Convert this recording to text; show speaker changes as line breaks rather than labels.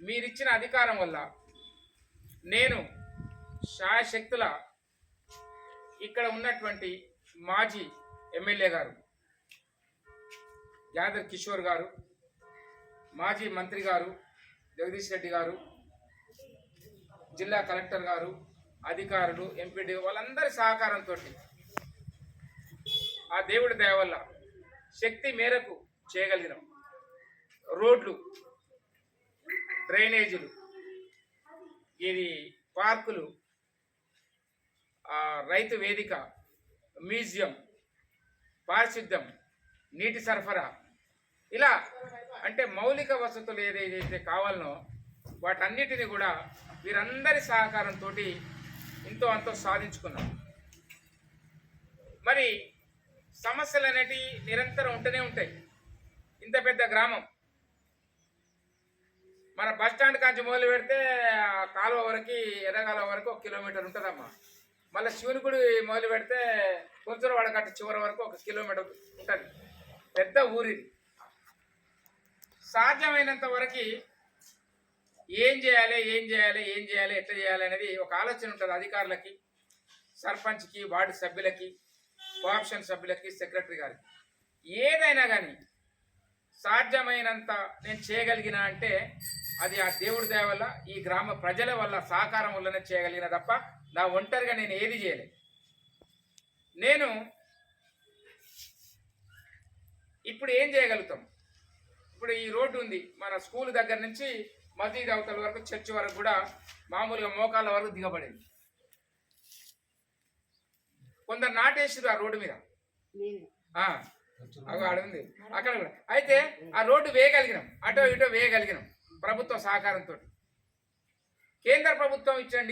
మీరిచ్చిన అధికారం వల్ల నేను శాయశక్తుల ఇక్కడ ఉన్నటువంటి మాజీ ఎమ్మెల్యే గారు యాదవ్ కిషోర్ గారు, మాజీ మంత్రి గారు జగదీష్ రెడ్డి గారు, జిల్లా కలెక్టర్ గారు, అధికారులు, ఎంపీడీ వాళ్ళందరి సహకారంతో ఆ దేవుడి దయ వల్ల శక్తి మేరకు చేయగలిగినాం. రోడ్లు, డ్రైనేజీలు, ఇది పార్కులు, రైతు వేదిక, మ్యూజియం, పారిశుద్ధ్యం, నీటి సరఫరా, ఇలా అంటే మౌలిక వసతులు ఏదైతే కావాలనో వాటన్నిటిని కూడా వీరందరి సహకారంతో ఇంతో అంతో సాధించుకున్నాం. మరి సమస్యలు అనేటివి నిరంతరం ఉంటూనే ఉంటాయి. ఇంత పెద్ద గ్రామం, మన బస్టాండ్ కాంచి మొదలు పెడితే కాలువ వరకు ఎర్రగాల వరకు 1 కిలోమీటర్ ఉంటుందమ్మా. మళ్ళీ శివునిగుడి మొదలు పెడితే కొంచెం కట్ట చివరి వరకు 1 కిలోమీటర్ ఉంటుంది. పెద్ద ఊరిది. సాధ్యమైనంత వరకు ఏం చేయాలి ఎట్లా చేయాలి అనేది ఒక ఆలోచన ఉంటుంది అధికారులకి, సర్పంచ్కి, వార్డు సభ్యులకి, కోఆప్షన్ సభ్యులకి, సెక్రటరీ గారికి. ఏదైనా కానీ సాధ్యమైనంత నేను చేయగలిగిన అంటే అది ఆ దేవుడి దయ వల్ల, ఈ గ్రామ ప్రజల వల్ల సహకారం వల్లనే చేయగలిగిన తప్ప నా ఒంటరిగా నేను ఏది చేయలేదు. నేను ఇప్పుడు ఏం చేయగలుగుతాం? ఇప్పుడు ఈ రోడ్డు ఉంది, మన స్కూల్ దగ్గర నుంచి మసీద్ అవతల వరకు, చర్చి వరకు కూడా మామూలుగా మోకాళ్ళ వరకు దిగబడింది. కొందరు నాటేసారు ఆ రోడ్డు మీద, ఉంది అక్కడ కూడా. అయితే ఆ రోడ్డు వేయగలిగినాం, అటో ఇటో వేయగలిగినాం ప్రభుత్వ సహకారంతో. కేంద్ర ప్రభుత్వం ఇచ్చిన